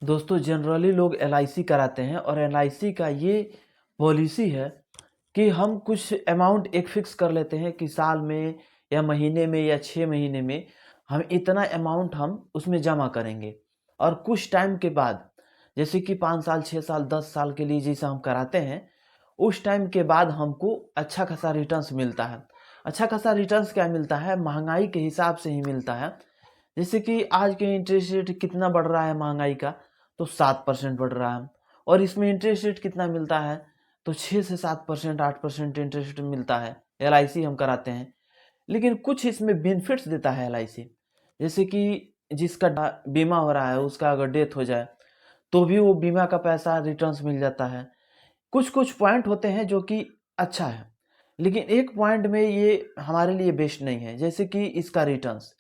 दोस्तों जनरली लोग एलआईसी कराते हैं और एलआईसी का ये पॉलिसी है कि हम कुछ अमाउंट एक फिक्स कर लेते हैं कि साल में या महीने में या 6 महीने में हम इतना अमाउंट हम उसमें जमा करेंगे। और कुछ टाइम के बाद जैसे कि 5 साल 6 साल 10 साल के लिए जैसे हम कराते हैं, उस टाइम के बाद हमको अच्छा खासा रिटर्न्स मिलता है। अच्छा खासा रिटर्न्स क्या मिलता है, महंगाई के हिसाब से ही मिलता है। जैसे कि आज के इंटरेस्ट रेट कितना बढ़ रहा है महंगाई का, तो 7% बढ़ रहा है। और इसमें इंटरेस्ट रेट कितना मिलता है, तो 6 से 7% 8% इंटरेस्ट मिलता है। एलआईसी हम कराते हैं, लेकिन कुछ इसमें बेनिफिट्स देता है एलआईसी। जैसे कि जिसका बीमा हो रहा है उसका अगर डेथ हो जाए तो भी वो बीमा का पैसा रिटर्न्स मिल जाता है। कुछ कुछ पॉइंट होते हैं जो कि अच्छा है, लेकिन एक पॉइंट में ये हमारे लिए बेस्ट नहीं है, जैसे कि इसका रिटर्न्स।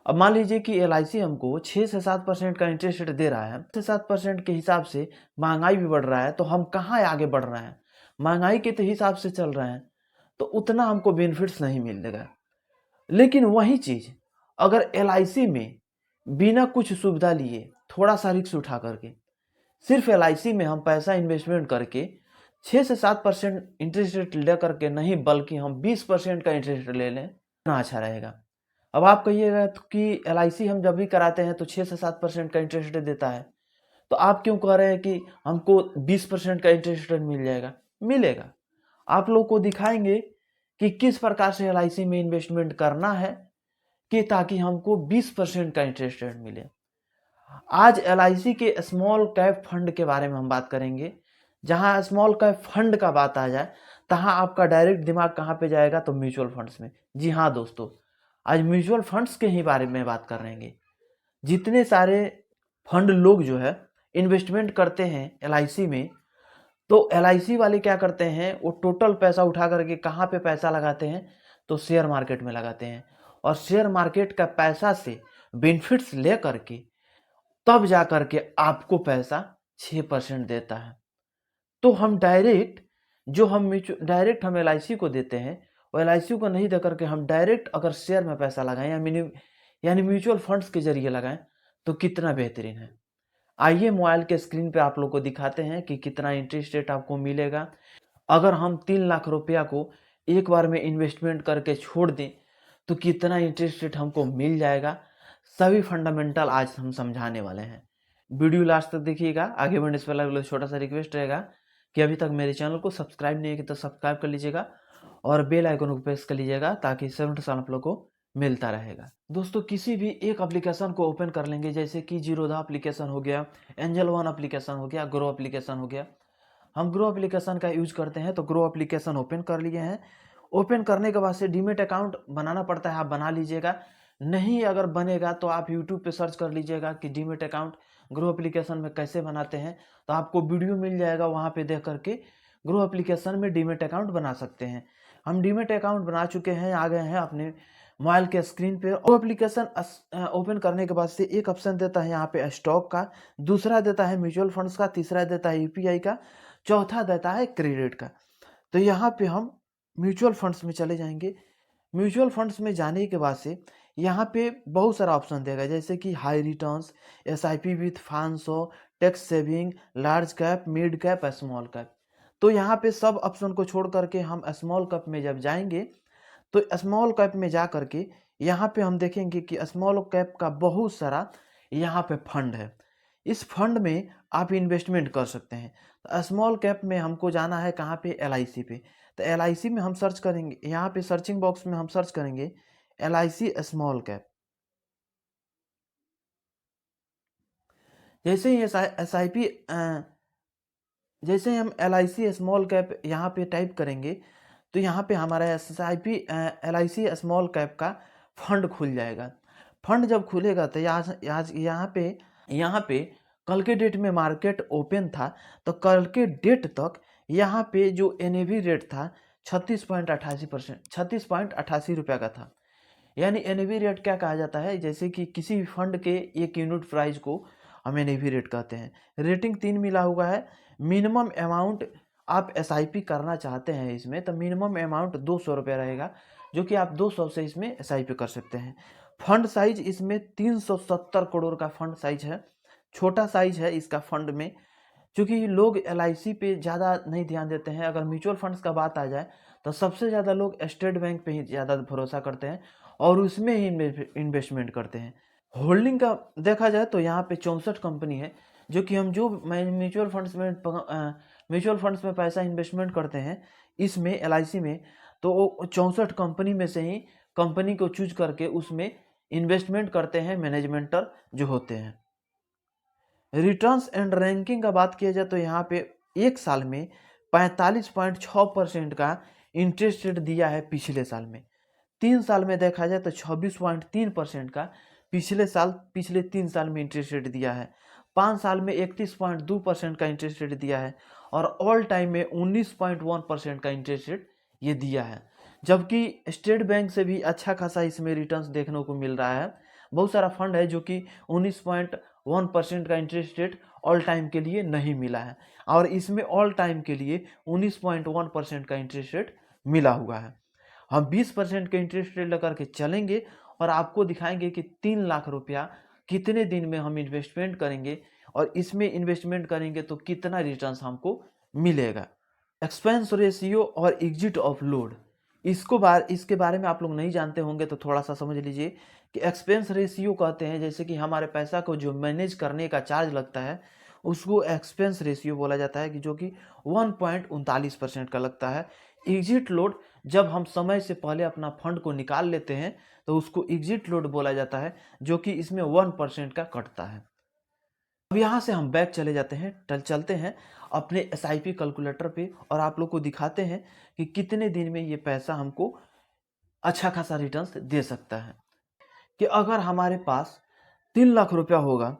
अब मान लीजिए कि एलआईसी हमको 6 से 7% का इंटरेस्ट रेट दे रहा है, 7% के हिसाब से महंगाई भी बढ़ रहा है, तो हम कहाँ आगे बढ़ रहे हैं, महंगाई के तो हिसाब से चल रहे हैं, तो उतना हमको बेनिफिट्स नहीं मिलेगा। लेकिन वही चीज अगर एलआईसी में बिना कुछ सुविधा लिए थोड़ा सा रिस्क उठा करके सिर्फ एलआईसी में हम पैसा इन्वेस्टमेंट करके 6 से 7% इंटरेस्ट रेट ले करके नहीं, बल्कि हम 20% का इंटरेस्ट ले लें, कितना अच्छा रहेगा। अब आप कहिएगा तो कि एलआईसी हम जब भी कराते हैं तो 6 से 7% का इंटरेस्ट रेट देता है, तो आप क्यों कह रहे हैं कि हमको 20% का इंटरेस्ट रेट मिल जाएगा। मिलेगा, आप लोग को दिखाएंगे कि किस प्रकार से एलआईसी में इन्वेस्टमेंट करना है कि ताकि हमको 20% का इंटरेस्ट रेट मिले। आज एलआईसी के स्मॉल कैप फंड के बारे में हम बात करेंगे। जहां स्मॉल कैप फंड का बात आ जाए, तहां आपका डायरेक्ट दिमाग कहां पे जाएगा, तो म्यूचुअल फंड्स में। जी हाँ दोस्तों, आज म्यूचुअल फंड्स के ही बारे में बात कर रहे हैं। जितने सारे फंड लोग जो है इन्वेस्टमेंट करते हैं एलआईसी में, तो एलआईसी वाले क्या करते हैं, वो टोटल पैसा उठा करके कहाँ पे पैसा लगाते हैं, तो शेयर मार्केट में लगाते हैं। और शेयर मार्केट का पैसा से बेनिफिट्स ले करके तब जा करके आपको पैसा 6% देता है। तो हम डायरेक्ट जो हम डायरेक्ट हम एलआईसी को देते हैं, और एलआईसी को नहीं दे करके हम डायरेक्ट अगर शेयर में पैसा लगाएं या यानी म्यूचुअल फंड्स के जरिए लगाएं, तो कितना बेहतरीन है। आइए मोबाइल के स्क्रीन पे आप लोग को दिखाते हैं कि कितना इंटरेस्ट रेट आपको मिलेगा। अगर हम 3 लाख रुपया को एक बार में इन्वेस्टमेंट करके छोड़ दें तो कितना इंटरेस्ट रेट हमको मिल जाएगा। सभी फंडामेंटल आज हम समझाने वाले हैं। वीडियो लास्ट तक देखिएगा। आगे बढ़ने से पहले छोटा सा रिक्वेस्ट रहेगा कि अभी तक मेरे चैनल को सब्सक्राइब नहीं किया तो सब्सक्राइब कर लीजिएगा और बेल आइकन को प्रेस कर लीजिएगा, ताकि सब नोटिफिकेशन आप लोग को मिलता रहेगा। दोस्तों किसी भी एक एप्लीकेशन को ओपन कर लेंगे, जैसे कि जीरोधा एप्लीकेशन हो गया, एंजल वन एप्लीकेशन हो गया, ग्रो एप्लीकेशन हो गया। हम ग्रो एप्लीकेशन का यूज करते हैं, तो ग्रो एप्लीकेशन ओपन कर लिए हैं। ओपन करने के बाद से डीमेट अकाउंट बनाना पड़ता है, आप बना लीजिएगा। नहीं अगर बनेगा तो आप यूट्यूब पे सर्च कर लीजिएगा कि डीमेट अकाउंट ग्रो एप्लीकेशन में कैसे बनाते हैं, तो आपको वीडियो मिल जाएगा, वहाँ पे देख करके ग्रो एप्लीकेशन में डीमेट अकाउंट बना सकते हैं। हम डीमेट अकाउंट बना चुके हैं, आ गए हैं अपने मोबाइल के स्क्रीन पे। वो एप्लीकेशन ओपन करने के बाद से एक ऑप्शन देता है यहाँ पे स्टॉक का, दूसरा देता है म्यूचुअल फंड्स का, तीसरा देता है यूपीआई का, चौथा देता है क्रेडिट का। तो यहाँ पे हम म्यूचुअल फंड्स में चले जाएंगे। म्यूचुअल फंड्स में जाने के बाद से यहाँ पे बहुत सारा ऑप्शन देगा, जैसे कि high returns, SIP with 500, tax saving, large cap, mid cap, small cap. तो यहाँ पे सब ऑप्शन को छोड़ करके हम स्मॉल कैप में जब जाएंगे, तो स्मॉल कैप में जा करके यहाँ पे हम देखेंगे कि स्मॉल कैप का बहुत सारा यहाँ पे फंड है। इस फंड में आप इन्वेस्टमेंट कर सकते हैं। तो स्मॉल कैप में हमको जाना है कहाँ पे, एलआईसी पे। तो एलआईसी में हम सर्च करेंगे, यहाँ पे सर्चिंग बॉक्स में हम सर्च करेंगे एलआईसी स्मॉल कैप। जैसे ही एस आई पी जैसे ही हम एलआईसी स्मॉल कैप यहाँ पे टाइप करेंगे, तो यहाँ पे हमारा एलआईसी स्मॉल कैप का फंड खुल जाएगा। फंड जब खुलेगा तो यहाँ पे कल के डेट में मार्केट ओपन था, तो कल के डेट तक यहाँ पे जो एनएवी रेट था 36.88 रुपया का था। यानी एनएवी रेट क्या कहा जाता है, जैसे कि किसी भी फंड के 1 यूनिट प्राइस को हम एनएवी रेट कहते हैं। रेटिंग 3 मिला हुआ है। मिनिमम अमाउंट आप एसआईपी करना चाहते हैं इसमें, तो मिनिमम अमाउंट 200 रुपये रहेगा, जो कि आप 200 से इसमें एसआईपी कर सकते हैं। फंड साइज इसमें 370 करोड़ का फंड साइज है। छोटा साइज है इसका फंड में, क्योंकि लोग एलआईसी पे ज़्यादा नहीं ध्यान देते हैं। अगर म्यूचुअल फंड्स का बात आ जाए तो सबसे ज़्यादा लोग स्टेट बैंक पे ही ज़्यादा भरोसा करते हैं और उसमें ही इन्वेस्टमेंट करते हैं। होल्डिंग का देखा जाए तो यहाँ पे 64 कंपनी है, जो कि हम जो म्यूचुअल फंड्स में पैसा इन्वेस्टमेंट करते हैं इसमें एलआईसी में, तो वो 64 कंपनी में से ही कंपनी को चूज करके उसमें इन्वेस्टमेंट करते हैं मैनेजमेंटर जो होते हैं। रिटर्न्स एंड रैंकिंग का बात किया जाए तो यहाँ पे एक साल में 45.6% का इंटरेस्ट रेट दिया है पिछले साल में। 3 साल में देखा जाए तो 26.3% का पिछले 3 साल में इंटरेस्ट रेट दिया है। 5 साल में 31.2% का इंटरेस्ट रेट दिया है और ऑल टाइम में 19.1% का इंटरेस्ट रेट ये दिया है। जबकि स्टेट बैंक से भी अच्छा खासा इसमें रिटर्न्स देखने को मिल रहा है। बहुत सारा फंड है जो कि 19.1% का इंटरेस्ट रेट ऑल टाइम के लिए नहीं मिला है और इसमें ऑल टाइम के लिए 19.1% का इंटरेस्ट रेट मिला हुआ है। हम 20% के इंटरेस्ट रेट लगा के चलेंगे और आपको दिखाएंगे कि 3 लाख रुपया कितने दिन में हम इन्वेस्टमेंट करेंगे और इसमें इन्वेस्टमेंट करेंगे तो कितना रिटर्न्स हमको मिलेगा। एक्सपेंस रेशियो और एग्जिट ऑफ लोड, इसके बारे में आप लोग नहीं जानते होंगे तो थोड़ा सा समझ लीजिए कि एक्सपेंस रेशियो कहते हैं जैसे कि हमारे पैसा को जो मैनेज करने का चार्ज लगता है उसको एक्सपेंस रेशियो बोला जाता है, कि जो कि 1.39% का लगता है। एग्जिट लोड, जब हम समय से पहले अपना फंड को निकाल लेते हैं तो उसको एग्जिट लोड बोला जाता है, जो कि इसमें 1% का कटता है। अब यहाँ से हम बैक चले जाते हैं, चलते हैं अपने एसआईपी कैलकुलेटर पे और आप लोग को दिखाते हैं कि कितने दिन में ये पैसा हमको अच्छा खासा रिटर्न्स दे सकता है। कि अगर हमारे पास 3 लाख रुपया होगा,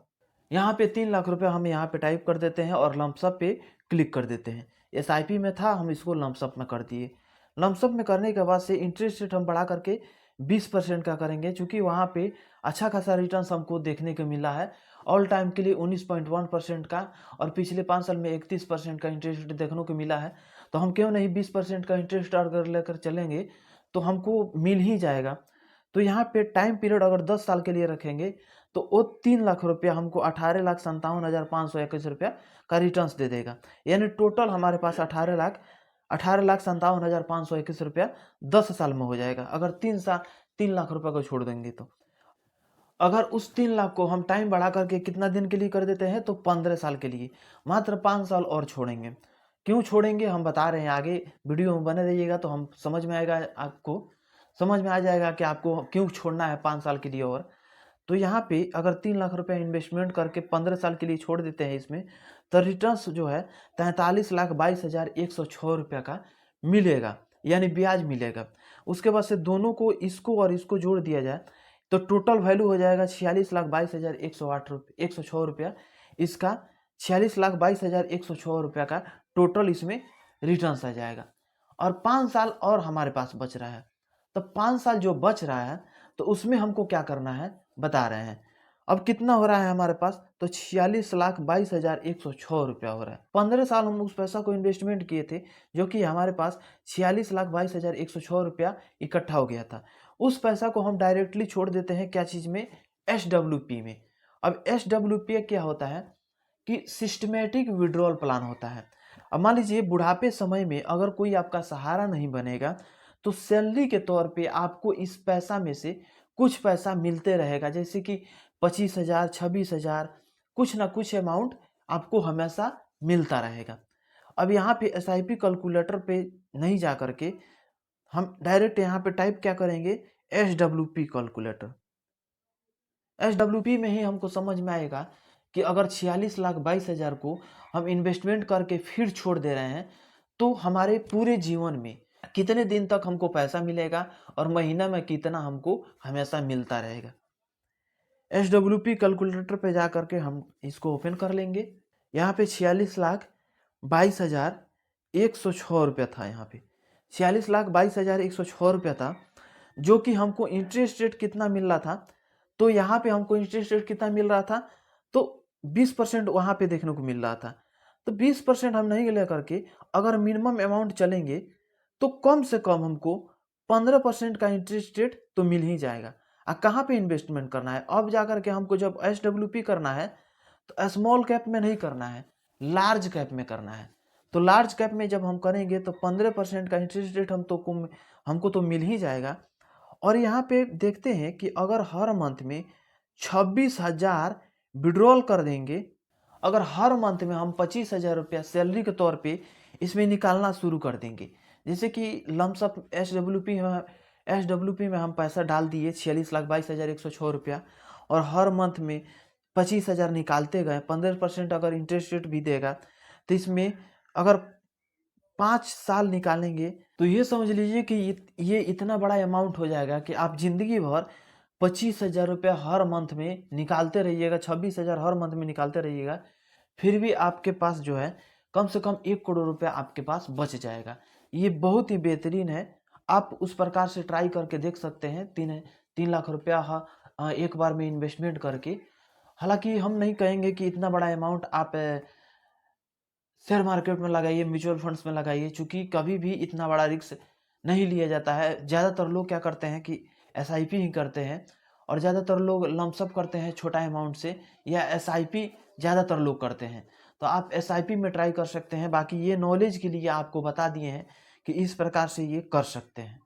यहाँ पे 3 लाख रुपया हम यहाँ पे टाइप कर देते हैं और लमसम पे क्लिक कर देते हैं। एसआईपी में था, हम इसको लमसम में कर दिए। लमसम में करने के बाद से इंटरेस्ट रेट हम बढ़ा करके 20% का करेंगे, चूँकि वहाँ पे अच्छा खासा रिटर्न्स हमको देखने को मिला है। ऑल टाइम के लिए 19.1% का और पिछले 5 साल में 31% का इंटरेस्ट रेट देखने को मिला है, तो हम क्यों नहीं 20% का इंटरेस्ट अगर लेकर चलेंगे तो हमको मिल ही जाएगा। तो यहाँ पे टाइम पीरियड अगर 10 साल के लिए रखेंगे तो वो 3 लाख रुपया हमको 18,57,521 रुपया का रिटर्न्स दे देगा। यानी टोटल हमारे पास 18,57,521 रुपया 10 साल में हो जाएगा, अगर 3 लाख रुपया को छोड़ देंगे तो। अगर उस 3 लाख को हम टाइम बढ़ा करके कितना दिन के लिए कर देते हैं तो 15 साल के लिए, मात्र 5 साल और छोड़ेंगे। क्यों छोड़ेंगे हम बता रहे हैं, आगे वीडियो में बने रहिएगा तो हम समझ में आएगा, आपको समझ में आ जाएगा कि आपको क्यों छोड़ना है 5 साल के लिए। और तो यहाँ पे अगर 3 लाख रुपया इन्वेस्टमेंट करके 15 साल के लिए छोड़ देते हैं इसमें, तो रिटर्न्स जो है 43,22,106 रुपया का मिलेगा, यानी ब्याज मिलेगा। उसके बाद से दोनों को, इसको और इसको जोड़ दिया जाए तो टोटल वैल्यू हो जाएगा 46,22,106 रुपया। इसका 46,22,106 रुपया का टोटल इसमें रिटर्न्स आ जाएगा। और 5 साल और हमारे पास बच रहा है, तो 5 साल जो बच रहा है तो उसमें हमको क्या करना है बता रहे हैं। अब कितना हो रहा है हमारे पास, तो 46,22,106 रुपया हो रहा है। 15 साल हम उस पैसा को इन्वेस्टमेंट किए थे, जो कि हमारे पास 46,22,106 रुपया इकट्ठा हो गया था। उस पैसा को हम डायरेक्टली छोड़ देते हैं क्या चीज़ में, SWP में। अब SWP क्या होता है कि सिस्टमेटिक विड्रॉल प्लान होता है। अब मान लीजिए बुढ़ापे समय में अगर कोई आपका सहारा नहीं बनेगा तो सैलरी के तौर पे आपको इस पैसा में से कुछ पैसा मिलते रहेगा, जैसे कि 25,000, 26,000, कुछ ना कुछ अमाउंट आपको हमेशा मिलता रहेगा। अब यहाँ पे SIP कैलकुलेटर पे नहीं जा करके हम डायरेक्ट यहाँ पे टाइप क्या करेंगे, SWP कैलकुलेटर। SWP में ही हमको समझ में आएगा कि अगर 46,22,000 को हम इन्वेस्टमेंट करके फिर छोड़ दे रहे हैं तो हमारे पूरे जीवन में कितने दिन तक हमको पैसा मिलेगा और महीना में कितना हमको हमेशा मिलता रहेगा। SWP कैलकुलेटर पे जा करके हम इसको ओपन कर लेंगे। यहाँ पे 46,22,106 रुपया था। यहाँ पे 46,22,106 रुपया था, जो कि हमको इंटरेस्ट रेट कितना मिल रहा था, तो यहाँ पे हमको इंटरेस्ट रेट कितना मिल रहा था, तो 20% वहाँ पे देखने को मिल रहा था। तो 20% हम नहीं ले करके अगर मिनिमम अमाउंट चलेंगे तो कम से कम हमको 15% का इंटरेस्ट रेट तो मिल ही जाएगा। कहाँ पे इन्वेस्टमेंट करना है, अब जा करके हमको जब SWP करना है तो स्मॉल कैप में नहीं करना है, लार्ज कैप में करना है। तो लार्ज कैप में जब हम करेंगे तो 15% का इंटरेस्ट रेट हमको तो मिल ही जाएगा। और यहाँ पे देखते हैं कि अगर हर मंथ में 26,000 विड्रॉल कर देंगे, अगर हर मंथ में हम 25,000 रुपया सैलरी के तौर पे इसमें निकालना शुरू कर देंगे, जैसे कि लमसम एस डब्ल्यू पी में हम पैसा डाल दिए 46,22,106 रुपया, और हर मंथ में 25,000 निकालते गए, 15% अगर इंटरेस्ट रेट भी देगा, तो इसमें अगर 5 साल निकालेंगे तो ये समझ लीजिए कि ये इतना बड़ा अमाउंट हो जाएगा कि आप जिंदगी भर 25,000 रुपया हर मंथ में निकालते रहिएगा, 26,000 हर मंथ में निकालते रहिएगा, फिर भी आपके पास जो है कम से कम 1 करोड़ रुपया आपके पास बच जाएगा। ये बहुत ही बेहतरीन है, आप उस प्रकार से ट्राई करके देख सकते हैं। 3 लाख रुपया एक बार में इन्वेस्टमेंट करके। हालांकि हम नहीं कहेंगे कि इतना बड़ा अमाउंट आप शेयर मार्केट में लगाइए, म्यूचुअल फंड्स में लगाइए, चूंकि कभी भी इतना बड़ा रिस्क नहीं लिया जाता है। ज़्यादातर लोग क्या करते हैं कि एसआईपी ही करते हैं, और ज़्यादातर लोग लमसम करते हैं छोटा अमाउंट से, या एसआईपी ज़्यादातर लोग करते हैं। तो आप एसआईपी में ट्राई कर सकते हैं। बाकी ये नॉलेज के लिए आपको बता दिए हैं कि इस प्रकार से ये कर सकते हैं।